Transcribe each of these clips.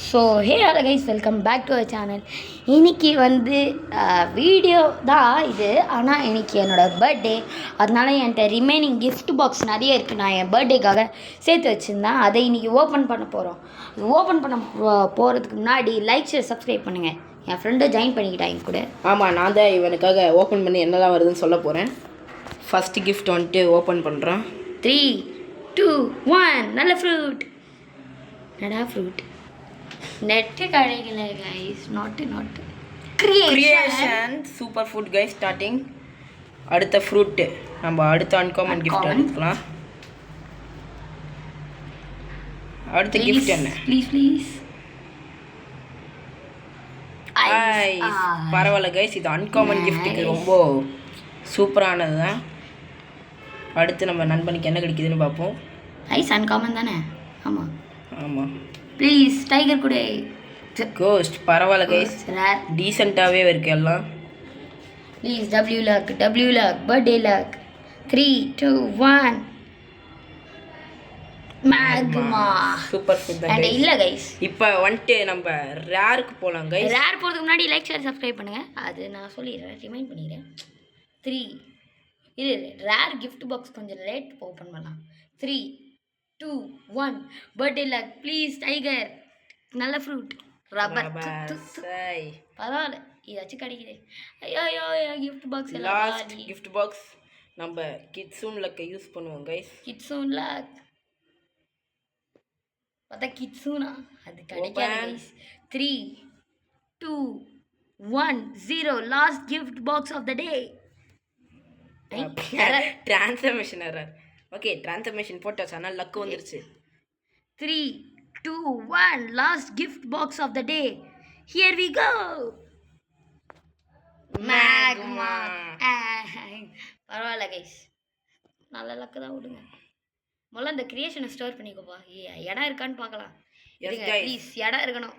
So hey hello guys, welcome back to our channel. இன்றைக்கி வந்து video தான் இது, ஆனால் இன்றைக்கி என்னோடய பர்த்டே. அதனால என்கிட்ட ரிமைனிங் கிஃப்ட் பாக்ஸ் நிறைய இருக்குது. நான் என் பர்த்டேக்காக சேர்த்து வச்சுருந்தேன். அதை இன்றைக்கி ஓப்பன் பண்ண போகிறோம். ஓப்பன் பண்ண போகிறதுக்கு முன்னாடி லைக் ஷேர் சப்ஸ்கிரைப் பண்ணுங்கள். என் ஃப்ரெண்டை ஜாயின் பண்ணிக்கிட்டாங்க கூட. ஆமாம், நான் தான் இவனுக்காக ஓப்பன் பண்ணி என்னெல்லாம் வருதுன்னு சொல்ல போகிறேன். ஃபஸ்ட்டு கிஃப்ட் வந்துட்டு ஓப்பன் பண்ணுறேன். 3, 2, 1. நல்ல ஃப்ரூட். நடா ஃப்ரூட் நெட்டு கிடைக்கல கைஸ். நாட்டு creation super food guys. Starting அடுத்த ஃப்ரூட்டு நம்ம அடுத்த அன்காமன் கிஃப்ட் எடுத்துக்கலாம். அடுத்த கிஃப்ட் என்ன? ப்ளீஸ் பரவாயில்ல கைஸ், இது அன்காமன் கிஃப்ட்டுக்கு ரொம்ப சூப்பரானது தான். அடுத்து நம்ம நண்பனுக்கு என்ன கிடைக்குதுன்னு பார்ப்போம். ஐஸ் அன்காமன் தானே? ஆமாம் ஆமாம். ப்ளீஸ் டைகர் கூட. கோஸ்ட் பரவாயில்ல கைஸ், டீசெண்டாகவே இருக்குது எல்லாம். Please W luck birthday luck. 3, 2, 1. Magma super food தான் கைஸ். இல்லை கைஸ், இப்போ வந்துட்டு நம்ம ரேருக்கு போகலாம் கைஸ். ரேர் போகிறதுக்கு முன்னாடி லைக் ஷேர் சப்ஸ்கிரைப் பண்ணுங்கள். அது நான் சொல்லிடுறேன், ரிமைண்ட் பண்ணிடுறேன். 3 இது ரேர் கிஃப்ட் பாக்ஸ் கொஞ்சம் லேட் ஓப்பன் பண்ணலாம். 3, 2, 1. Birthday luck please tiger. நல்ல ஃப்ரூட். ரப்பர் பரவாயில்ல, இதாச்சும் கிடைக்குது. ஐயோ gift box last gift box நம்ம கிட்ஸூன் லக்கை யூஸ் பண்ணுவோம் கைஸ். கிட்ஸூன் லக் பார்த்தா கிட்ஸூனா அது கிடைக்காது. 3, 2, 1, 0. Last gift box of the day. Transformation error. Okay, transformation போட்டாச்சு, ஆனால் லக்கு வந்துருச்சு. 3, 2, 1. Last gift box of the day. Here we go. Magma. பரவாயில்ல கைஸ், நல்ல லக்கு தான். விடுங்க, முதல்ல இந்த கிரியேஷனை ஸ்டோர் பண்ணிக்கோப்பா. இடம் இருக்கான்னு பார்க்கலாம். ப்ளீஸ் இடம் இருக்கணும்,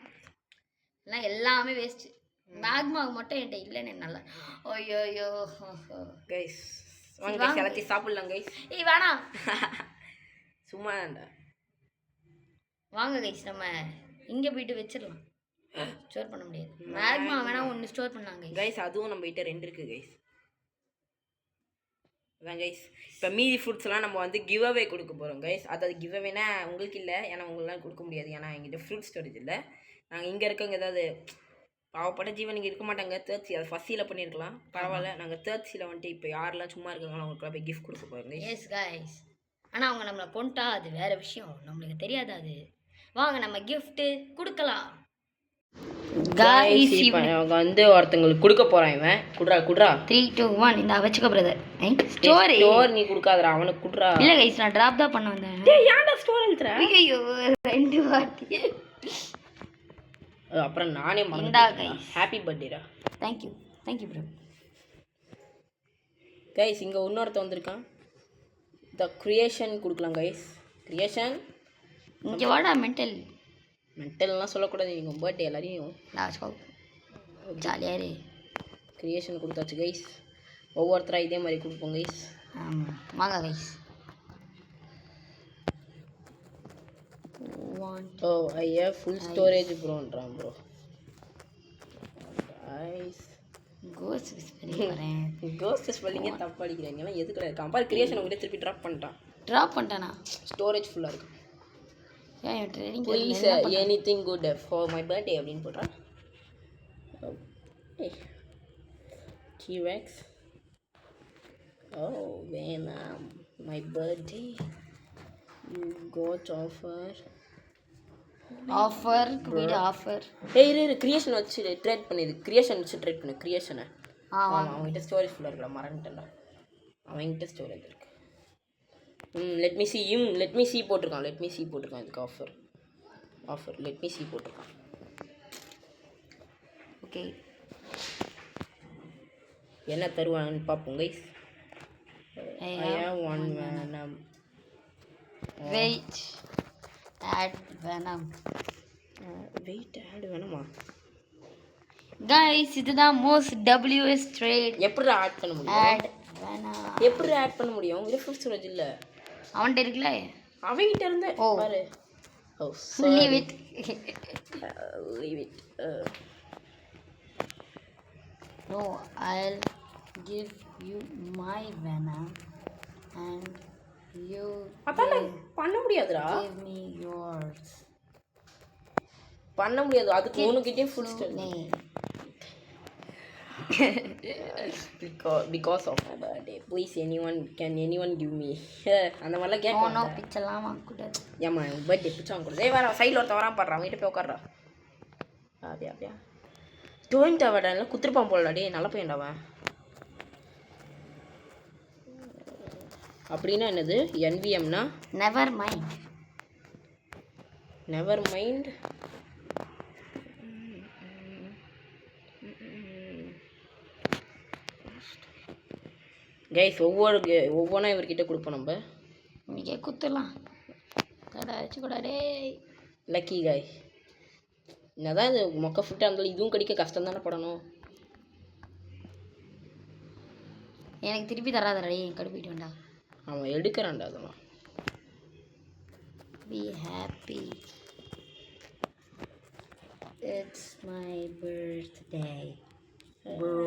இல்லை எல்லாமே வேஸ்ட்டு. மேக்மா மட்டும் என்கிட்ட இல்லைன்னு நல்லா. ஐயோ கைஸ் வாங்க கைஸ், எல்லாத்தையும் சாப்பிடலாம் கைஸ். வேணாம் சும்மா வேண்டா, வாங்க கைஸ், நம்ம இங்கே போயிட்டு வச்சிடலாம். ஸ்டோர் பண்ண முடியாது. மேக்மா வேணா ஒன்று ஸ்டோர் பண்ணாங்க கைஸ். அதுவும் நம்ம கிட்ட 2 இருக்குது கைஸ். அதான் கைஸ், இப்போ மீதி ஃப்ரூட்ஸ்லாம் நம்ம வந்து கிவ் அவே கொடுக்க போகிறோம் கைஸ். அதாவது கிவ் அவேனா உங்களுக்கு இல்லை, ஏன்னா உங்களெலாம் கொடுக்க முடியாது, ஏன்னா எங்கிட்ட ஃப்ரூட் ஸ்டோரேஜ் இல்லை. நாங்கள் இங்கே இருக்கவங்க ஏதாவது பாவப்பட்ட ஜீவன் இங்கே இருக்க மாட்டாங்க. தேர்ட் அது ஃபர்ஸ்ட் சீல பண்ணியிருக்கலாம், பரவாயில்ல. நாங்கள் தேர்ட் சீல வந்துட்டு இப்போ யாரெல்லாம் சும்மா இருக்காங்களோ அவங்களுக்குலாம் போய் கிஃப்ட் கொடுக்க போகிறோம். எஸ் கைஸ், ஆனால் அவங்க நம்மளை கொண்டா அது வேறு விஷயம், நம்மளுக்கு தெரியாது அது. வாங்க நம்ம கிஃப்ட்டு கொடுக்கலாம். கைஸ் இப்போ அவங்க வந்து ஒருத்தங்களுக்கு கொடுக்க போகிறான். இவன் குட்ரா 3, 2, 1. இந்த வச்சுக்க பிரதர். ஸ்டோர் நீ கொடுக்காதடா, அவனுக்கு குட்ரா. இல்லை கைஸ், நான் ட்ராப் தான் பண்ண வந்தேன். ஏன்டா ஸ்டோர் எழுத்துற? ஐயோ 2 வாட்டி. அப்புறம் நானே மறந்துட்டேன். ஹாப்பி பர்த்டேடா. Thank you bro. கைஸ் இங்கே இன்னொருத்த வந்திருக்கான். த கிரியேஷன் கொடுக்கலாம் கைஸ். கிரியேஷன் இங்கே வாடா. மென்டல்லாம் சொல்லக்கூடாது, நீங்கள் பர்த்டே எல்லாரையும் ஜாலியாக இரு. கிரியேஷன் கொடுத்தாச்சு கைஸ். ஒவ்வொருத்தராக இதே மாதிரி கொடுப்போம் கைஸ். ஆமாம் வாங்க கைஸ். ஓ ஐயா ஃபுல் ஸ்டோரேஜ் ப்ரோன்றான் ப்ரோ. கைஸ் கோஸ்ட் ஸ்பெல்லிங்கே தப்பு அடிக்கிறீங்க. எதுக்கு இருக்கான் பாரு. கிரியேஷன் உங்ககிட்ட திருப்பி ட்ராப் பண்ணிட்டானா? ஸ்டோரேஜ் ஃபுல்லாக இருக்கு. Please anything good for my birthday அப்படின்னு போட்டான். டிவேக்ஸ் ஓ வேணாம். My birthday you code offer வீடு ஆஃபர். இரு கிரியேஷன் வச்சு ட்ரேட் பண்ணிது. கிரியேஷன் வச்சு ட்ரேட் பண்ணு கிரியேஷனை. அவங்ககிட்ட ஸ்டோரேஜ் ஃபுல்லாக இருக்கல, மறந்துட்டேன்டா. அவங்ககிட்ட ஸ்டோரேஜ் இருக்கு. லெட் மீ சி போட்டிருக்கான். இதுக்கு ஆஃபர் லெட் மீ சி போட்டிருக்கான். ஓகே, என்ன தருவாங்கன்னு பார்ப்போம் கைஸ். வெயிட் ஆட் வேணாமா கைஸ்? இதுதான் மோஸ்ட் WS ட்ரேட். எப்படி ஆட் பண்ண முடியும்? இது ஃபுல் ஸ்டோரேஜ் இல்லை அவன்கிட்ட இருக்குல்ல, அவன்கிட்ட இருந்த பாரு. Oh, leave it. Leave it. No, I'll give you my venom and you அதான் பண்ண முடியாதுடா. give me yours. பண்ண முடியாது. அதுக்கு உனக்கிட்டே full star. Because of my birthday. Please can anyone give me? அந்த மாதிரிலாம் கேட்க. நோ பிச்செல்லாம் வாங்கக்கூடாது. ஏமா பர்த்டே பிச்சை வாங்கக்கூடாது. ஏய் வேற சைடில் ஒருத்த வரான் பாடுறான். வீட்டு போய் உட்கார்றா. அப்படியா டோயின் டவர்ல குத்துருப்பான் போலடா. நல்ல பையன்டாவன். அப்படின்னா என்னது? NVMனா never mind. Never mind. Guys ஒவ்வொன்றா இவர்கிட்ட கொடுப்போம் நம்ம. இன்றைக்கே குத்துலாம். கடை வச்சு கூட டே லக்கி காய். என்னதான் இது மொக்க ஃபுட்டாக இருந்தாலும் இதுவும் கடிக்க கஷ்டம் தானே படணும். எனக்கு திருப்பி தராதடா. கடுப்பிட்டு வேண்டா. அவன் எடுக்கிறான்டா அதெல்லாம். Be happy. It's my birthday, bro.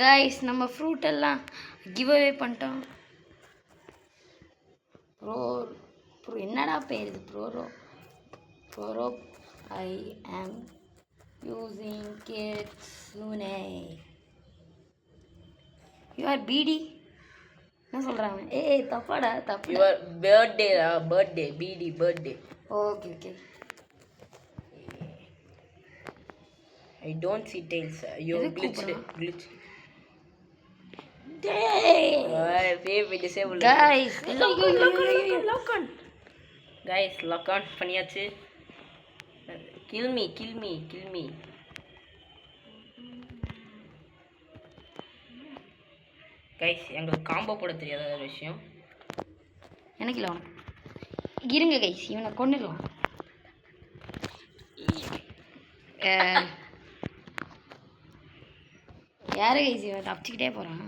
Guys, நம்ம ஃப்ரூட் எல்லாம் கிவ் அவே பண்ணிட்டோம். ப்ரோ என்னடா பேர் இது? ப்ரோரோ ஐ ஆம் யூசிங் கிட்ஸுனே. யூ ஆர் பிடி என்ன சொல்கிறாங்க? தப்பாடா தப்பு. யுவர் பர்த்டே பிடி birthday. Okay. I don't see tails. You glitch. Baby disable. Guys, lock on பண்ணியாச்சு. Kill me. Guys, எங்களுக்கு காம்போ போட தெரியாத ஒரு விஷயம். எனக்கு இல்லை உனக்கு. இருங்க கைஸ், இவனை கொண்டுடலாம். யாரு கைஸ் இவன் தப்பிச்சுக்கிட்டே போகிறான்?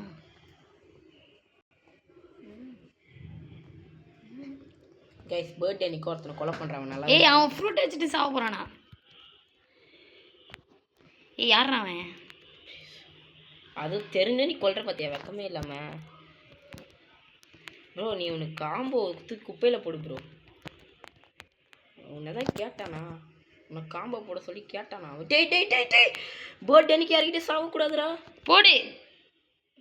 கைஸ் பர்த்டே அன்னைக்கு ஒருத்தனை கொலை பண்ணுறான். நல்லா அவன் ஃப்ரூட் வச்சுட்டு சாவ போகிறானா? யாருண்ணா அவன்? அது தெரிஞ்சு நீ கொல்ற பார்த்தியா? வெக்கமே இல்லாமல் ப்ரோ. நீ உனக்கு காம்போ குப்பையில் போடு ப்ரோ. உன்னதான் கேட்டானா? உனக்கு காம்போ போட சொல்லி கேட்டானா? டேய் பர்த்டே அன்னைக்கு யார்கிட்ட சாவக்கூடாதுடா. போடு.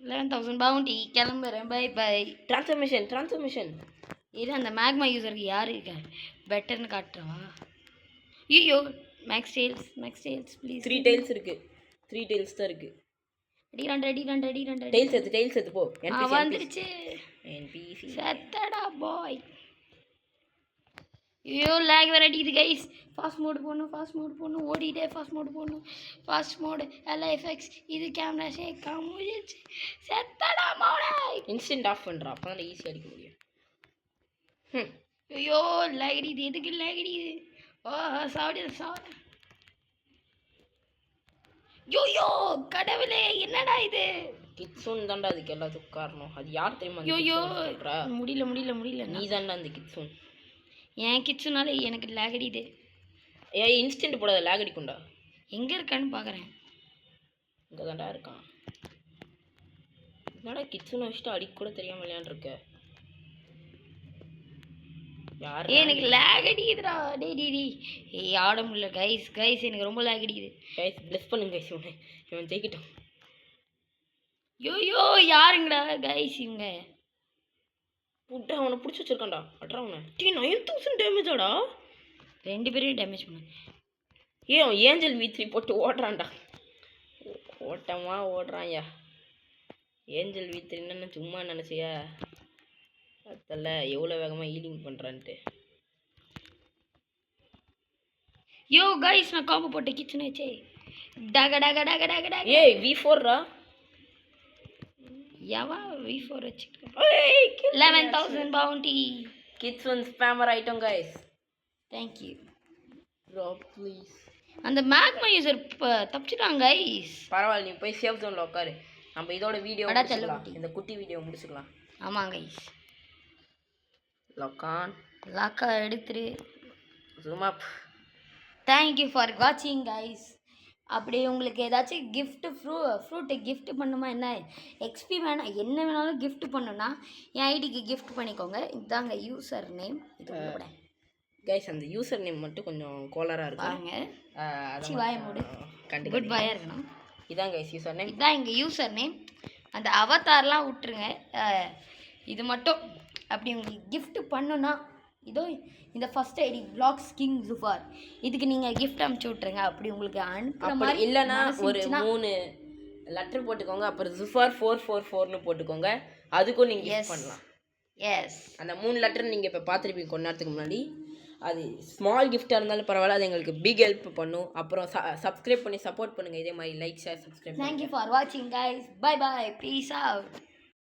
11,000 பவுண்டி. கிளம்புறேன். பை. ட்ரான்ஸ்ஃபர்மேஷன். இது அந்த மேக்மா யூசருக்கு யார் இருக்கா பெட்டர்னு காட்டுறவா? ஐயோ மேக்ஸ் டெயில்ஸ் ப்ளீஸ். 3 டைல்ஸ் இருக்கு. 3 டைல்ஸ் தான் இருக்கு. ரெடி. டைல்ஸ் எடுத்து போ. வந்துருச்சு. NPC சத்தடா பாய். ஐயோ லேக் வேற அடிக்குது கைஸ். ஃபாஸ்ட் மோடு போடணும். ஓடிட்டே ஃபாஸ்ட் மோடு LFX. இது கேமரா ஷேக் முடிஞ்சிருச்சு. சத்தடா மோடே. இன்ஸ்டன்ட் ஆஃப் பண்ணுறா. அப்போ தான் ஈஸியாக அடிக்க முடியும். ஐயோ லேக் அடிக்குது. எதுக்கு லேக் அடிக்குது? சாவடி. யோயோ கடவுளே என்னடா இது? கிட்ஸுன் தான்டா அதுக்கு எல்லாத்துக்கும் காரணம். அது யார் தெரியுமா? யோயோ முடியல. நீ தான்டா அந்த கிட்ஸுன். என் கிட்ஸுனால எனக்கு லேக் அடிக்குது. இன்ஸ்டன்ட் போடாத, லேக் அடிக்கும்டா. எங்கே இருக்கான்னு பார்க்குறேன். இங்கே தான்டா இருக்கான். என்னடா கிட்ஸுன்னு வச்சுட்டு அடிக்க கூட தெரியாமல் விளையாண்டுருக்க. எனக்கு லேக் அடிக்குதுடா. டேய் ஆட முடியல கைஸ் எனக்கு ரொம்ப லேக் அடிக்குது. கைஸ் ப்ளஸ் பண்ணுங்க கைஸ். இவன் ஜெயிக்கிட்டான். யோயோ யாருங்கடா கைஸ் இவங்க? புட்டா அவனை பிடிச்சி வச்சிருக்கான்டா. அட்றாவனை. 9,000 டேமேஜாடா. 2 பேரையும் டேமேஜ் பண்ண. அவன் ஏஞ்சல் V3 போட்டு ஓடுறான்டா. ஓடுறான்யா. ஏஞ்சல் V3 சும்மா நினச்சியா? அதல்ல எவ்வளோ வேகமாக ஹீலிங் பண்ணுறான்ட்டு. யோ கைஸ் நான் காம்போ போட்ட கிச்சன் வச்சே. டக. ஏய் V4ரா. யாவா V4 வச்சுக்கிட்டேன். 11,000 பவுண்டி. கிட்ஸுன் spammer item guys. Thank you bro please. அந்த மேக்மா யூசர் தப்பிச்சிட்டாங்க கைஸ். பரவாயில்ல, நீ போய் சேஃப் ஜோனில் உட்காரு. நம்ம இதோட வீடியோ முடிச்சுக்கலாம். இந்த குட்டி வீடியோ முடிச்சுக்கலாம். ஆமாம் கைஸ். லொக்கான் லாக்கா எடுத்துரு. சும்மா தேங்க்யூ ஃபார் வாட்சிங் கைஸ். அப்படி உங்களுக்கு ஏதாச்சும் ஃப்ரூட்டு gift பண்ணுமா, என்ன எக்ஸ்பி வேணாம், என்ன வேணாலும் gift பண்ணணும்னா என் ஐடிக்கு gift பண்ணிக்கோங்க. இதுதாங்க யூசர் நேம். இது கூட கைஸ் அந்த யூசர் நேம் மட்டும் கொஞ்சம் கோலராக இருக்கும் பாருங்க. அதை வாய மூடு. கண்டிப்பாக குட் பாயாக இருக்கணும். இதான் கைஸ் யூசர் நேம். இதுதான் எங்கள் யூசர் நேம். அந்த அவதார்லாம் விட்டுருங்க. இது மட்டும் அப்படி உங்களுக்கு gift பண்ணுன்னா இதோ இந்த ஃபர்ஸ்ட் ஐடி பிளாக்ஸ் கிங் ஜுஃபார், இதுக்கு நீங்கள் கிஃப்ட் அனுப்பிச்சி விட்ருங்க. அப்படி உங்களுக்கு அனுப்புற அப்படி மாதிரி இல்லைன்னா மனசு ஒரு இருந்துச்சுன்னா 3 லெட்டர் போட்டுக்கோங்க, அப்புறம் ஜுஃபார் 444ன்னு போட்டுக்கோங்க. அதுக்கும் நீங்கள் கிஃப்ட் பண்ணலாம். எஸ், அந்த 3 லெட்டர் நீங்கள் இப்போ பார்த்துருப்பீங்க கொஞ்ச நேரத்துக்கு முன்னாடி. அது ஸ்மால் கிஃப்டாக இருந்தாலும் பரவாயில்ல, அது எங்களுக்கு பிக் ஹெல்ப் பண்ணும். அப்புறம் சப்ஸ்கிரைப் பண்ணி சப்போர்ட் பண்ணுங்கள். இதே மாதிரி like share subscribe. Thank you for வாட்சிங் guys. Bye bye, peace out.